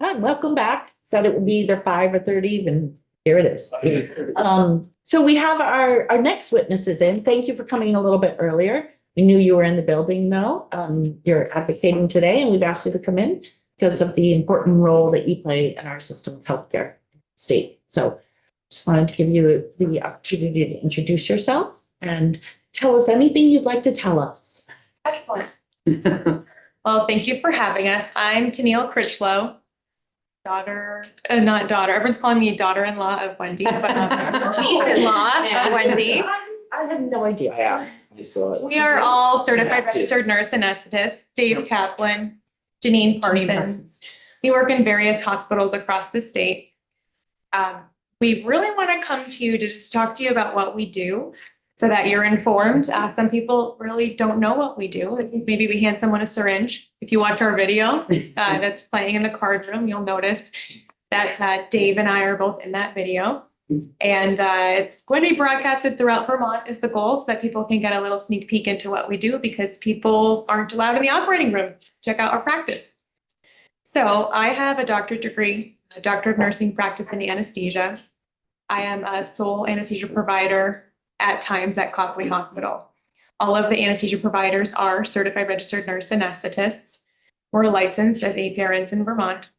everyone. Welcome back. Said it would be either 5 or 30, and here it is. So we have our next witnesses in. Thank you for coming a little bit earlier. We knew you were in the building though. You're advocating today and we've asked you to come in because of the important role that you play in our system of healthcare state. So just wanted to give you the opportunity to introduce yourself and tell us anything you'd like to tell us. Excellent. Well, thank you for having us. I'm Tennille Critchlow, not daughter. Everyone's calling me daughter-in-law of Wendy, but niece-in-law of Wendy. I have no idea. Yeah. We are all certified registered nurse anesthetists. Dave Kaplan, Janine Parsons. We work in various hospitals across the state. We really want to come to you to just talk to you about what we do so that you're informed. Some people really don't know what we do. Maybe we hand someone a syringe. If you watch our video that's playing in the card room, you'll notice that Dave and I are both in that video. And it's going to be broadcasted throughout Vermont is the goal, so that people can get a little sneak peek into what we do, because people aren't allowed in the operating room. Check out our practice. So I have a doctorate degree, a doctor of nursing practice in anesthesia. I am a sole anesthesia provider at times at Copley Hospital. All of the anesthesia providers are certified registered nurse anesthetists. We're licensed as APRNs in Vermont.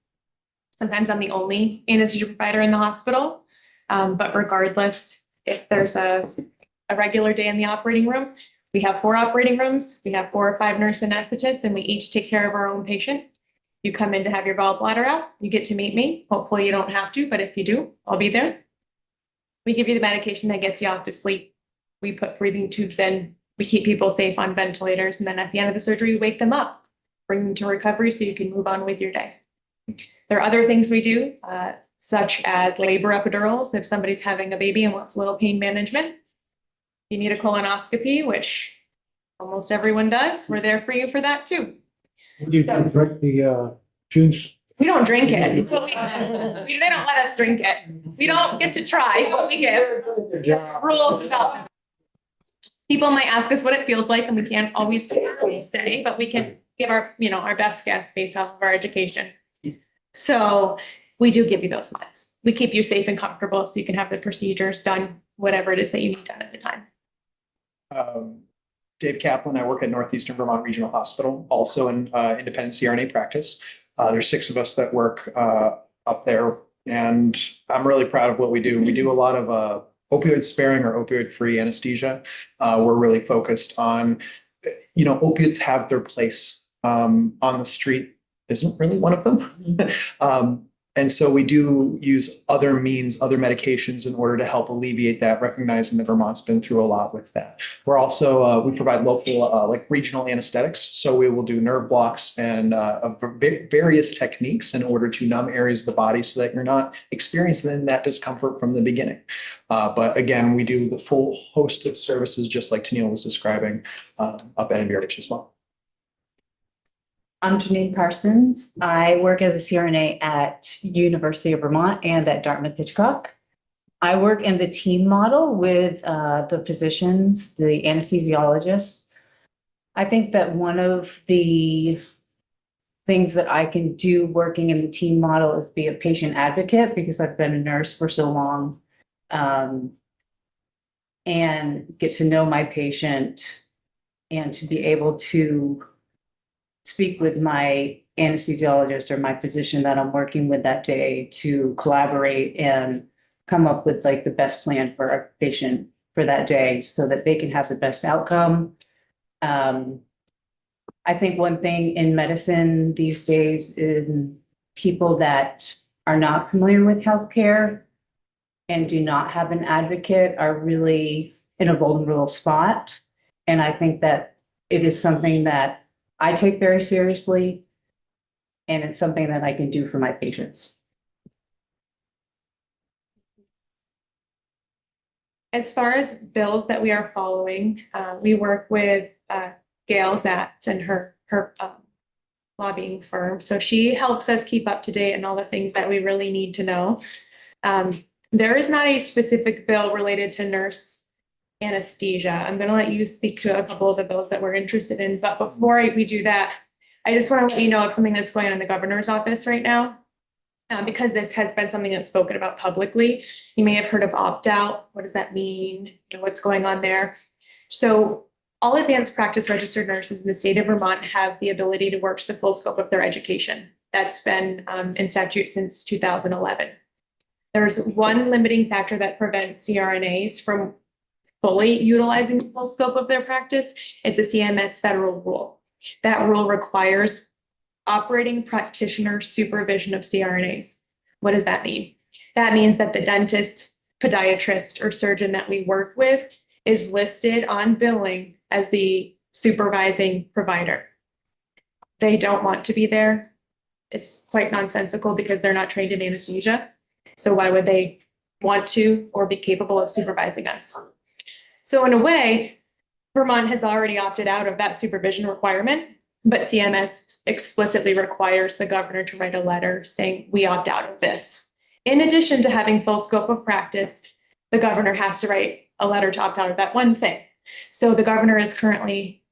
Sometimes I'm the only anesthesia provider in the hospital. But regardless, if there's a regular day in the operating room, we have 4 operating rooms. We have 4 or 5 nurse anesthetists, and we each take care of our own patient. You come in to have your gallbladder out, you get to meet me. Hopefully you don't have to, but if you do, I'll be there. We give you the medication that gets you off to sleep. We put breathing tubes in. We keep people safe on ventilators. And then at the end of the surgery, we wake them up, bring them to recovery so you can move on with your day. There are other things we do, such as labor epidurals. If somebody's having a baby and wants a little pain management, you need a colonoscopy, which almost everyone does. We're there for you for that too. Would you drink the juice? We don't drink it. But they don't let us drink it. We don't get to try what we give. It's rules about it. People might ask us what it feels like, and we can't always say, but we can give our best guess based off of our education. So we do give you those meds. We keep you safe and comfortable so you can have the procedures done, whatever it is that you need done at the time. Dave Kaplan, I work at Northeastern Vermont Regional Hospital, also in independent CRNA practice. There's 6 of us that work up there, and I'm really proud of what we do. We do a lot of opioid sparing or opioid free anesthesia. We're really focused on, opiates have their place on the street. Isn't really one of them. And so we do use other means, other medications in order to help alleviate that, recognizing that Vermont's been through a lot with that. We're also, we provide local, regional anesthetics. So we will do nerve blocks and various techniques in order to numb areas of the body so that you're not experiencing that discomfort from the beginning. But again, we do the full host of services, just like Tennille was describing, up at NVRH as well. I'm Janine Parsons. I work as a CRNA at University of Vermont and at Dartmouth Hitchcock. I work in the team model with the physicians, the anesthesiologists. I think that one of the things that I can do working in the team model is be a patient advocate, because I've been a nurse for so long, and get to know my patient and to be able to speak with my anesthesiologist or my physician that I'm working with that day to collaborate and come up with the best plan for our patient for that day so that they can have the best outcome. I think one thing in medicine these days is people that are not familiar with healthcare and do not have an advocate are really in a vulnerable spot. And I think that it is something that I take very seriously, and it's something that I can do for my patients. As far as bills that we are following, we work with Gail Zatz and her lobbying firm. So she helps us keep up to date on all the things that we really need to know. There is not a specific bill related to nurse anesthesia. I'm going to let you speak to a couple of the bills that we're interested in. But before we do that, I just want to let you know of something that's going on in the governor's office right now. because this has been something that's spoken about publicly. You may have heard of opt-out. What does that mean? What's going on there? So all advanced practice registered nurses in the state of Vermont have the ability to work to the full scope of their education. That's been in statute since 2011. There's one limiting factor that prevents CRNAs from fully utilizing the full scope of their practice. It's a CMS federal rule. That rule requires operating practitioner supervision of CRNAs. What does that mean? That means that the dentist, podiatrist, or surgeon that we work with is listed on billing as the supervising provider. They don't want to be there. It's quite nonsensical because they're not trained in anesthesia. So why would they want to or be capable of supervising us? So in a way, Vermont has already opted out of that supervision requirement, but CMS explicitly requires the governor to write a letter saying we opt out of this. In addition to having full scope of practice, the governor has to write a letter to opt out of that one thing. So the governor is currently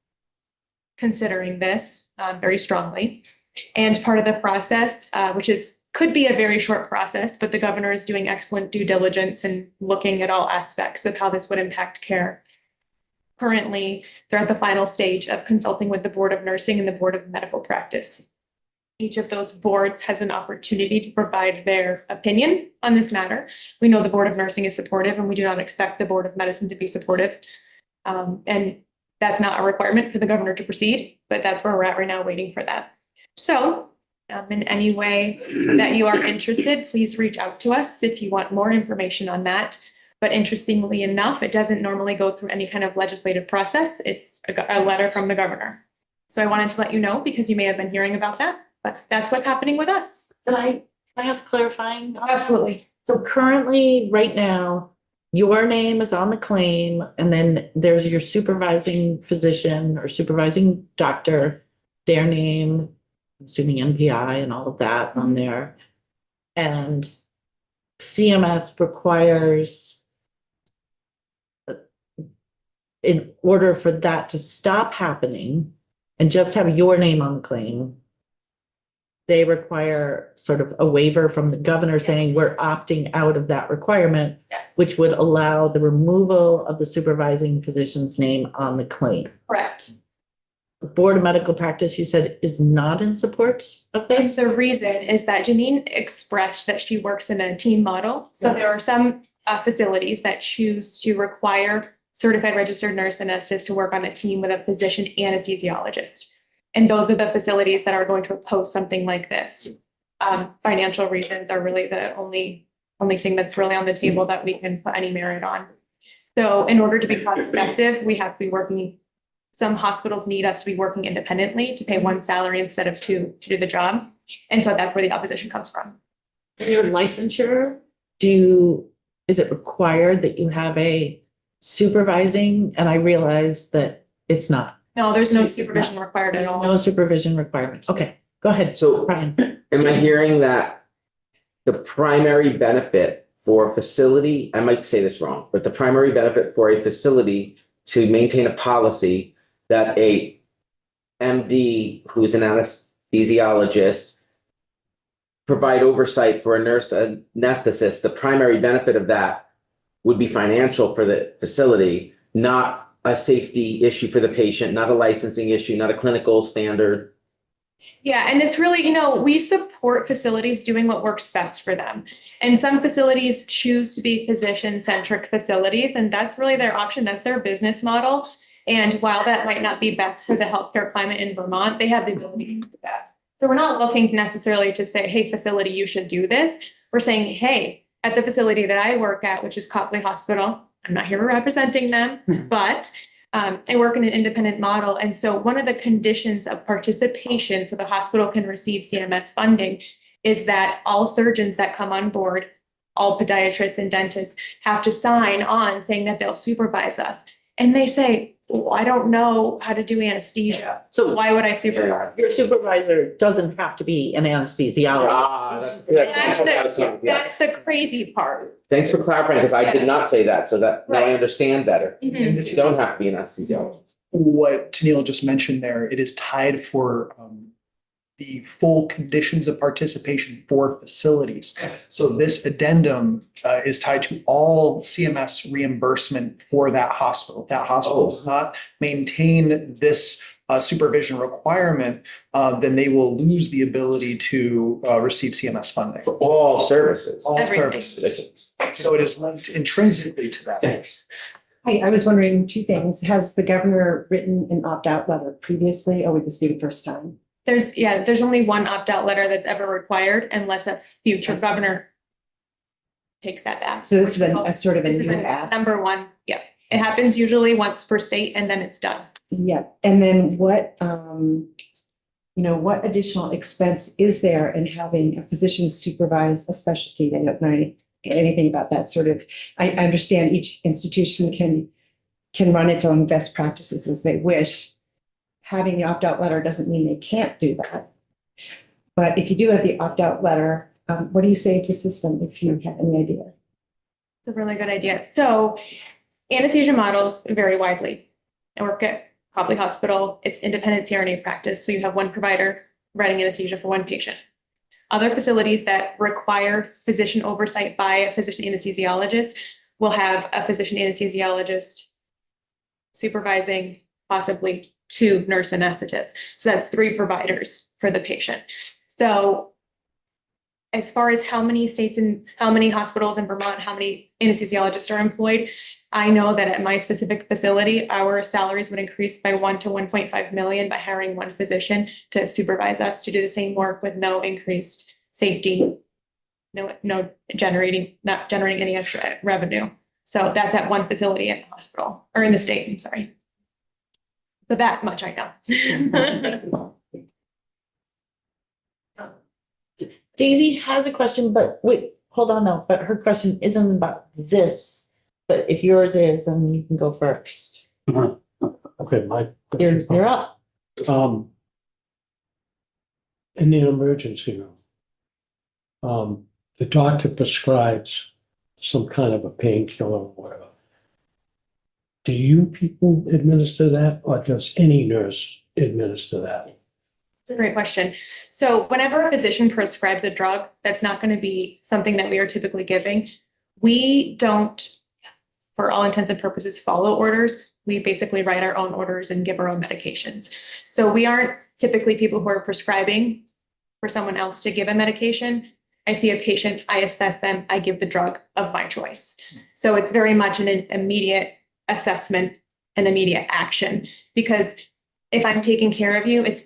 considering this very strongly. And part of the process, which could be a very short process, but the governor is doing excellent due diligence and looking at all aspects of how this would impact care. Currently, they're at the final stage of consulting with the Board of Nursing and the Board of Medical Practice. Each of those boards has an opportunity to provide their opinion on this matter. We know the Board of Nursing is supportive, and we do not expect the Board of Medicine to be supportive. And that's not a requirement for the governor to proceed, but that's where we're at right now, waiting for that. So in any way that you are interested, please reach out to us if you want more information on that. But interestingly enough, it doesn't normally go through any kind of legislative process. It's a letter from the governor. So I wanted to let you know because you may have been hearing about that, but that's what's happening with us. Can I ask clarifying? Absolutely. So currently, right now, your name is on the claim, and then there's your supervising physician or supervising doctor, their name, I'm assuming NPI and all of that on there. And CMS requires, in order for that to stop happening and just have your name on the claim, they require sort of a waiver from the governor saying we're opting out of that requirement, Yes. which would allow the removal of the supervising physician's name on the claim. Correct. The Board of Medical Practice, you said, is not in support of this? The reason is that Janine expressed that she works in a team model. So there are some facilities that choose to require certified registered nurse anesthetist to work on a team with a physician anesthesiologist. And those are the facilities that are going to oppose something like this. Financial reasons are really the only thing that's really on the table that we can put any merit on. So in order to be cost effective, we have to be working. Some hospitals need us to be working independently to pay one salary instead of two to do the job. And so that's where the opposition comes from. Your licensure, is it required that you have a supervising? And I realize that it's not. No, there's no It's not. supervision required at all. No supervision requirement. Okay, go ahead, So Brian. am I hearing that the primary benefit for a facility, I might say this wrong, but the primary benefit for a facility to maintain a policy that a MD who's an anesthesiologist provide oversight for a nurse anesthetist, the primary benefit of that would be financial for the facility, not a safety issue for the patient, not a licensing issue, not a clinical standard. Yeah, and it's really, we support facilities doing what works best for them. And some facilities choose to be physician-centric facilities, and that's really their option. That's their business model. And while that might not be best for the healthcare climate in Vermont, they have the ability to do that. So we're not looking necessarily to say, hey, facility, you should do this. We're saying, hey, at the facility that I work at, which is Copley Hospital, I'm not here representing them, but I work in an independent model. And so one of the conditions of participation so the hospital can receive CMS funding is that all surgeons that come on board, all podiatrists and dentists have to sign on saying that they'll supervise us. And they say, well, I don't know how to do anesthesia. So Why would I supervise? your supervisor doesn't have to be an anesthesiologist. That's the crazy part. Thanks for clarifying, because I did not say that, so that now I Right. understand better. And this You is don't have to be an anesthesiologist. what Tennille just mentioned there. It is tied for the full conditions of participation for facilities. So this addendum is tied to all CMS reimbursement for that hospital. If that hospital does not maintain this supervision requirement, then they will lose the ability to receive CMS funding. For all services. All Everything. services. So it is linked intrinsically to that. Thanks. Hi, I was wondering two things. Has the governor written an opt-out letter previously, or would this be the first time? There's only one opt-out letter that's ever required unless a future Yes. governor takes that back. So this is a sort of a This is new a ask. number one, yeah. It happens usually once per state and then it's done. Yeah, and then what, what additional expense is there in having a physician supervise a specialty? I don't know anything about that sort of, I understand each institution can run its own best practices as they wish. Having the opt-out letter doesn't mean they can't do that. But if you do have the opt-out letter, what do you save the system if you have any idea? It's a really good idea. So anesthesia models vary widely. I work at Copley Hospital. It's independent CRNA practice. So you have one provider writing anesthesia for one patient. Other facilities that require physician oversight by a physician anesthesiologist will have a physician anesthesiologist supervising possibly 2 nurse anesthetists. So that's 3 providers for the patient. So as far as how many states and how many hospitals in Vermont, how many anesthesiologists are employed, I know that at my specific facility, our salaries would increase by 1 to 1.5 million by hiring one physician to supervise us to do the same work with no increased safety, not generating any extra revenue. So that's at one facility in the hospital or in the state, I'm sorry. So that much I know. Daisy has a question, but wait, hold on though, but her question isn't about this. But if yours is, then you can go first. Okay, my. You're up. In the emergency room, the doctor prescribes some kind of a painkiller or whatever. Do you people administer that, or does any nurse administer that? It's a great question. So whenever a physician prescribes a drug, that's not going to be something that we are typically giving. We don't, for all intents and purposes, follow orders. We basically write our own orders and give our own medications. So we aren't typically people who are prescribing for someone else to give a medication. I see a patient, I assess them, I give the drug of my choice. So it's very much an immediate assessment and immediate action, because if I'm taking care of you, it's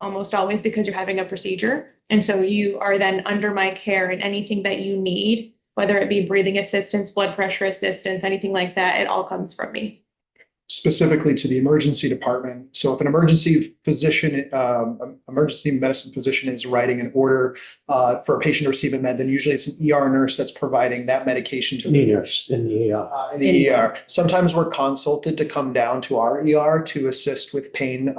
almost always because you're having a procedure. And so you are then under my care, and anything that you need, whether it be breathing assistance, blood pressure assistance, anything like that, it all comes from me. Specifically to the emergency department. So if an emergency physician, emergency medicine physician is writing an order for a patient to receive a med, then usually it's an ER nurse that's providing that medication to Any the nurse in the ER? in the ER. Sometimes we're consulted to come down to our ER to assist with pain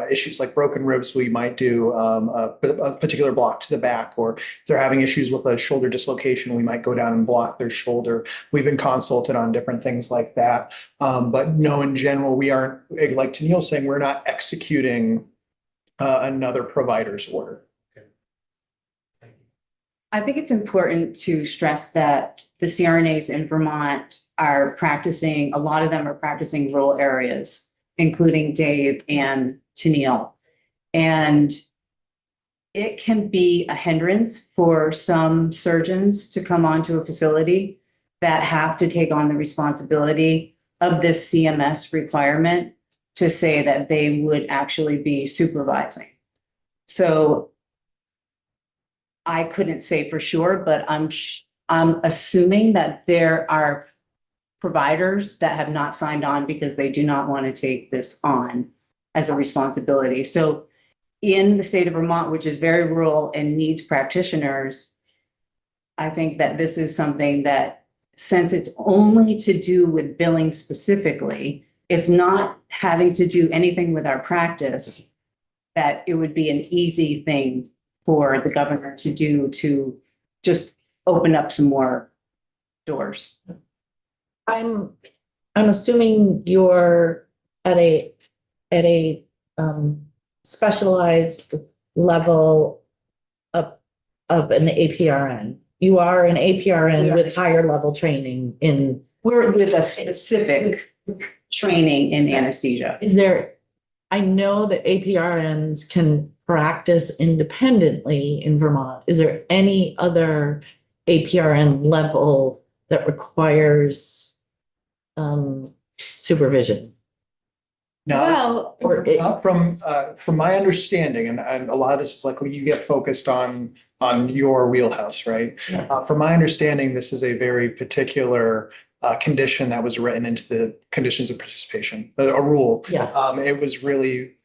issues like broken ribs. We might do a particular block to the back, or if they're having issues with a shoulder dislocation, we might go down and block their shoulder. We've been consulted on different things like that. But no, in general, we aren't, like Tennille's saying, we're not executing another provider's order. I think it's important to stress that the CRNAs in Vermont are practicing, a lot of them are practicing rural areas, including Dave and Tennille. And it can be a hindrance for some surgeons to come onto a facility that have to take on the responsibility of this CMS requirement to say that they would actually be supervising. So I couldn't say for sure, but I'm assuming that there are providers that have not signed on because they do not want to take this on as a responsibility. So in the state of Vermont, which is very rural and needs practitioners, I think that this is something that, since it's only to do with billing specifically, it's not having to do anything with our practice, that it would be an easy thing for the governor to do to just open up some more doors. I'm assuming you're at a specialized level of an APRN. You are an APRN with higher level training in, We're with a specific training in anesthesia. is there, I know that APRNs can practice independently in Vermont. Is there any other APRN level that requires supervision? Not, Well, Or it- not from my understanding, and a lot of this is like when you get focused on your wheelhouse, right? From my understanding, this is a very particular condition that was written into the conditions of participation, a rule. Yeah. It was really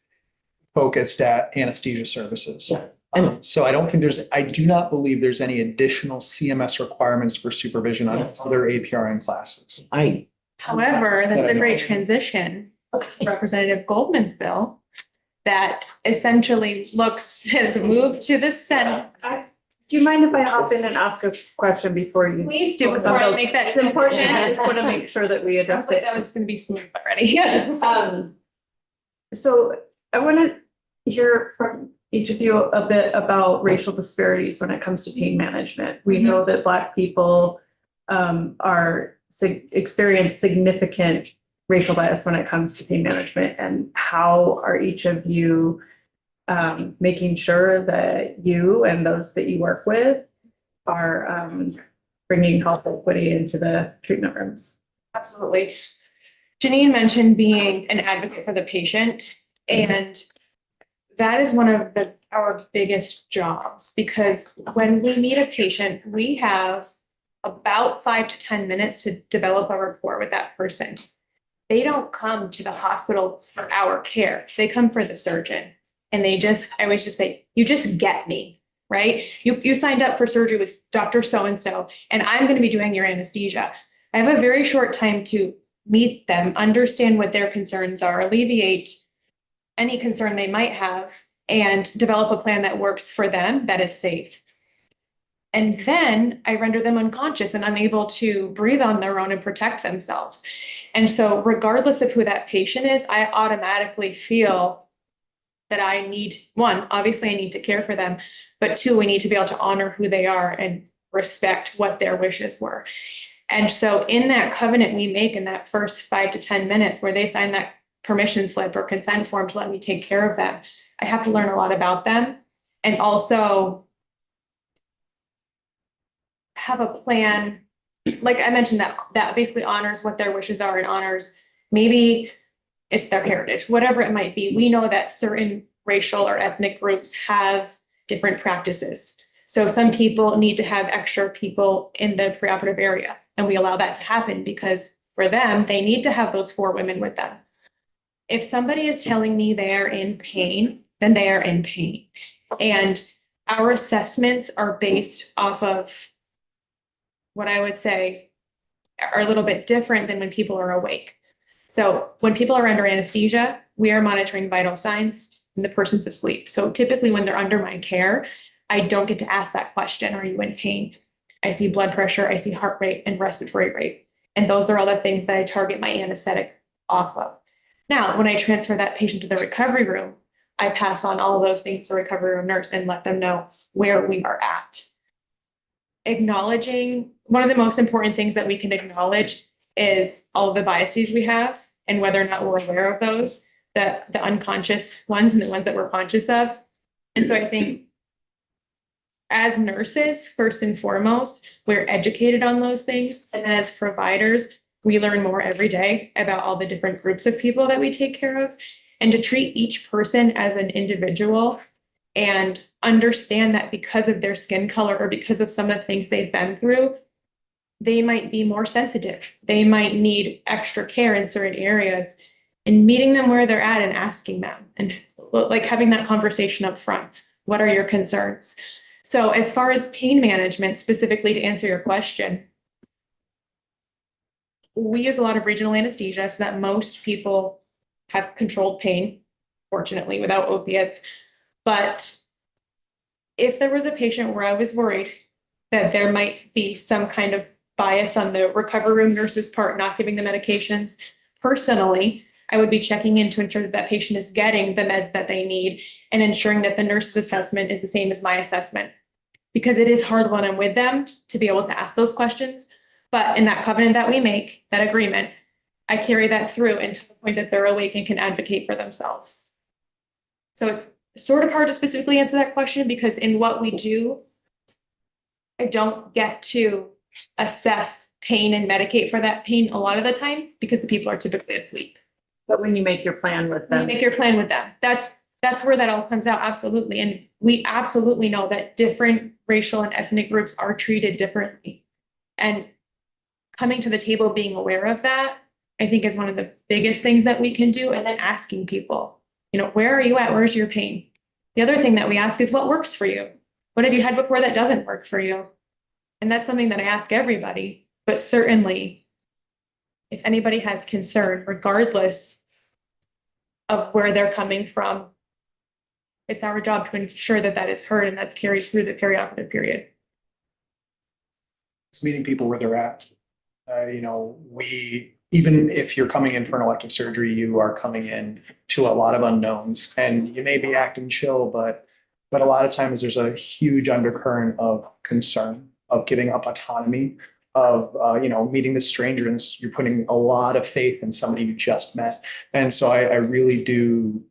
focused at anesthesia services. Yeah. And So I do not believe there's any additional CMS requirements for supervision on Yeah. other APRN classes. however, that's a great transition. Representative Goldman's bill that essentially has moved to the Senate. Do you mind if I hop in and ask a question before you? Please do, before I make that. It's important. I just want to make sure that we I address was like, it. that was gonna be smooth already. So I want to hear from each of you a bit about racial disparities when it comes to pain management. We know that Black people experience significant racial bias when it comes to pain management, and how are each of you making sure that you and those that you work with are bringing health equity into the treatment rooms? Absolutely. Janine mentioned being an advocate for the patient, and that is one of our biggest jobs, because when we meet a patient, we have about 5 to 10 minutes to develop a rapport with that person. They don't come to the hospital for our care. They come for the surgeon. And I always just say, you just get me, right? You signed up for surgery with Dr. So-and-so, and I'm going to be doing your anesthesia. I have a very short time to meet them, understand what their concerns are, alleviate any concern they might have, and develop a plan that works for them that is safe. And then I render them unconscious and unable to breathe on their own and protect themselves. And so regardless of who that patient is, I automatically feel that I need, one, obviously I need to care for them, but two, we need to be able to honor who they are and respect what their wishes were. And so in that covenant we make in that first 5 to 10 minutes where they sign that permission slip or consent form to let me take care of them, I have to learn a lot about them, and also have a plan, like I mentioned, that basically honors what their wishes are and honors, maybe it's their heritage, whatever it might be. We know that certain racial or ethnic groups have different practices. So some people need to have extra people in the preoperative area, and we allow that to happen because for them, they need to have those 4 women with them. If somebody is telling me they are in pain, then they are in pain. And our assessments are based off of what I would say are a little bit different than when people are awake. So when people are under anesthesia, we are monitoring vital signs and the person's asleep. So typically when they're under my care, I don't get to ask that question, are you in pain? I see blood pressure, I see heart rate and respiratory rate. And those are all the things that I target my anesthetic off of. Now, when I transfer that patient to the recovery room, I pass on all of those things to the recovery room nurse and let them know where we are at. Acknowledging, one of the most important things that we can acknowledge is all of the biases we have and whether or not we're aware of those, the unconscious ones and the ones that we're conscious of. And so I think as nurses, first and foremost, we're educated on those things. And as providers, we learn more every day about all the different groups of people that we take care of, and to treat each person as an individual and understand that because of their skin color or because of some of the things they've been through, they might be more sensitive. They might need extra care in certain areas, and meeting them where they're at and asking them and like having that conversation up front. What are your concerns? So as far as pain management, specifically to answer your question, we use a lot of regional anesthesia so that most people have controlled pain, fortunately, without opiates. But if there was a patient where I was worried that there might be some kind of bias on the recovery room nurse's part, not giving the medications, personally, I would be checking in to ensure that that patient is getting the meds that they need and ensuring that the nurse's assessment is the same as my assessment. Because it is hard when I'm with them to be able to ask those questions. But in that covenant that we make, that agreement, I carry that through until the point that they're awake and can advocate for themselves. So it's sort of hard to specifically answer that question because in what we do, I don't get to assess pain and medicate for that pain a lot of the time because the people are typically asleep. But when you make your plan with You them. make your plan with them. That's where that all comes out, absolutely. And we absolutely know that different racial and ethnic groups are treated differently. And coming to the table, being aware of that, I think is one of the biggest things that we can do. And then asking people, where are you at? Where's your pain? The other thing that we ask is what works for you? What have you had before that doesn't work for you? And that's something that I ask everybody, but certainly if anybody has concern, regardless of where they're coming from, it's our job to ensure that that is heard and that's carried through the perioperative period. It's meeting people where they're at. Even if you're coming in for an elective surgery, you are coming in to a lot of unknowns and you may be acting chill, but a lot of times there's a huge undercurrent of concern, of giving up autonomy, of, meeting the stranger and you're putting a lot of faith in somebody you just met. And so I really do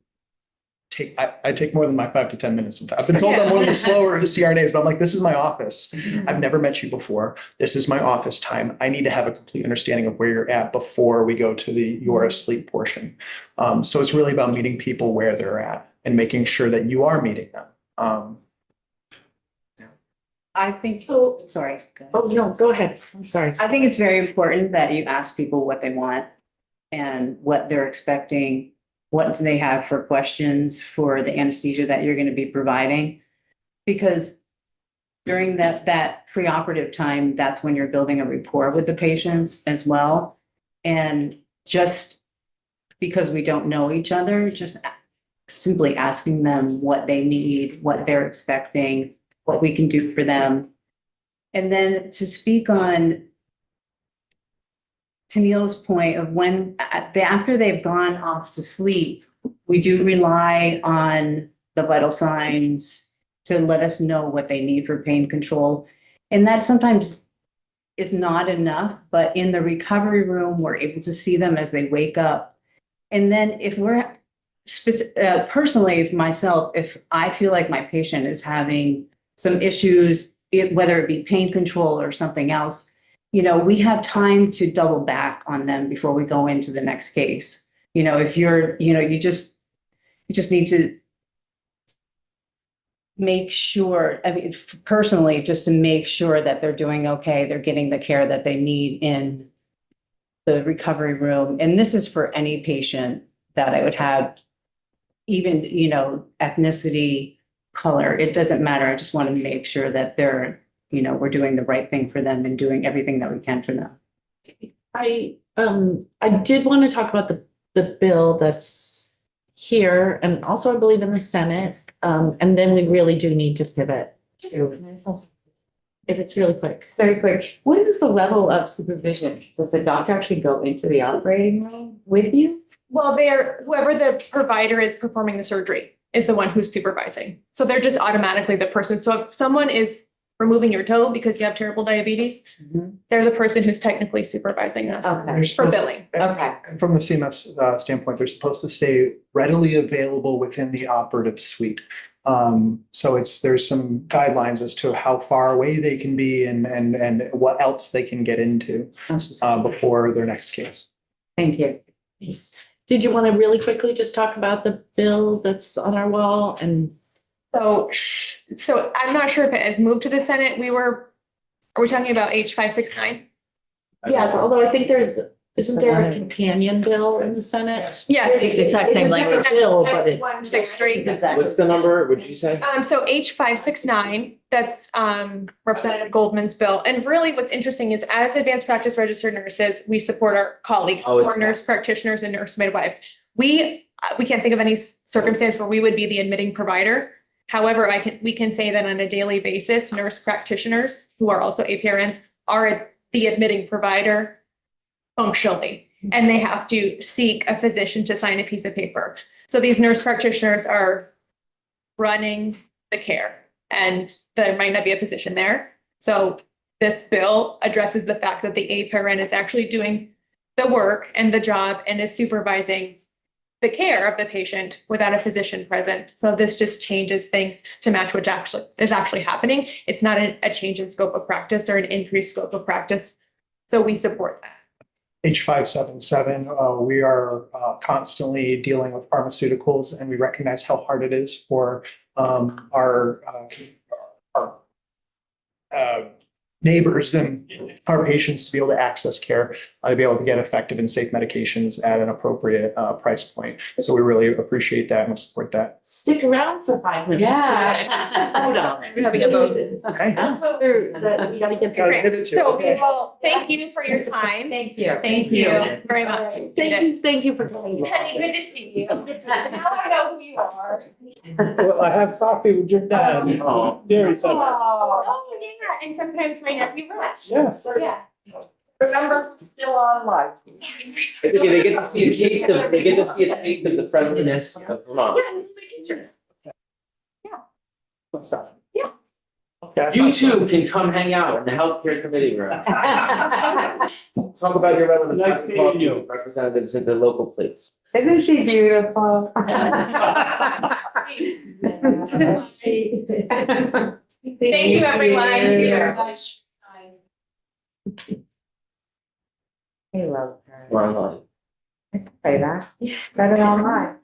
I take more than my 5 to 10 minutes. I've been told I'm one of the slower CRNAs, but I'm like, this is my office. I've never met you before. This is my office time. I need to have a complete understanding of where you're at before we go to the you're asleep portion. So it's really about meeting people where they're at and making sure that you are meeting them. I think, So- sorry. go ahead. Oh, no, go ahead. I'm sorry. I think it's very important that you ask people what they want and what they're expecting, what do they have for questions for the anesthesia that you're going to be providing. Because during that preoperative time, that's when you're building a rapport with the patients as well. And just because we don't know each other, just simply asking them what they need, what they're expecting, what we can do for them. And then to speak on to Neil's point of when after they've gone off to sleep, we do rely on the vital signs to let us know what they need for pain control. And that sometimes is not enough, but in the recovery room, we're able to see them as they wake up. And then if we're personally myself, if I feel like my patient is having some issues, whether it be pain control or something else, we have time to double back on them before we go into the next case. If you're, you just need to make sure, personally, just to make sure that they're doing okay, they're getting the care that they need in the recovery room. And this is for any patient that I would have, even, ethnicity, color, it doesn't matter. I just want to make sure that they're, we're doing the right thing for them and doing everything that we can for them. I did want to talk about the bill that's here and also I believe in the Senate. And then we really do need to pivot to, if it's really quick. Very quick, what is the level of supervision? Does the doctor actually go into the operating room with you? Well, whoever the provider is performing the surgery is the one who's supervising. So they're just automatically the person. So if someone is removing your toe because you have terrible diabetes, they're the person who's technically supervising us Okay. for billing. Okay. And from the CMS standpoint, they're supposed to stay readily available within the operative suite. So there's some guidelines as to how far away they can be and what else they can get into before their next case. Thank you. Thanks. Did you want to really quickly just talk about the bill that's on our wall and? So I'm not sure if it has moved to the Senate. Are we talking about H569? Yes, although I think isn't there a companion bill in the Senate? Yes. Exact same language. Bill, but it's. 163. What's the number? Would you say? So H569, that's Representative Goldman's bill. And really what's interesting is as advanced practice registered nurses, we support our colleagues, Oh, it's or nurse practitioners and nurse midwives. We can't think of any circumstance where we would be the admitting provider. However, we can say that on a daily basis, nurse practitioners who are also APRNs are the admitting provider functionally. and they have to seek a physician to sign a piece of paper. So these nurse practitioners are running the care, and there might not be a physician there. So this bill addresses the fact that the APRN is actually doing the work and the job and is supervising the care of the patient without a physician present. So this just changes things to match what is actually happening. It's not a change in scope of practice or an increased scope of practice. So we support that. H577, we are constantly dealing with pharmaceuticals, and we recognize how hard it is for our neighbors and our patients to be able to access care, to be able to get effective and safe medications at an appropriate price point. So we really appreciate that and support that. Stick around for 5 minutes. Yeah. Hold on. We're having a vote. Okay. That's what we gotta get to. Gotta hit it too. So we Okay. will, thank you for your time. Thank you. Thank you very much. Thank you for coming. Penny, good to see you. Now I know who you are. Well, I have coffee with your dad. Oh. Very simple. Oh, yeah, and sometimes my nephew Russ. Yes. Yeah. Remember, still on live. They get to see a taste of, they get to see a taste of the friendliness of Vermont. Yeah, he's my teachers. Yeah. Okay. You too can come hang out in the healthcare committee room. Talk about your relevant Nice meeting you. representatives at the local plates. Isn't she beautiful? Thank you, everyone. Thank you very much. I love her. We're online. Say that. Better online.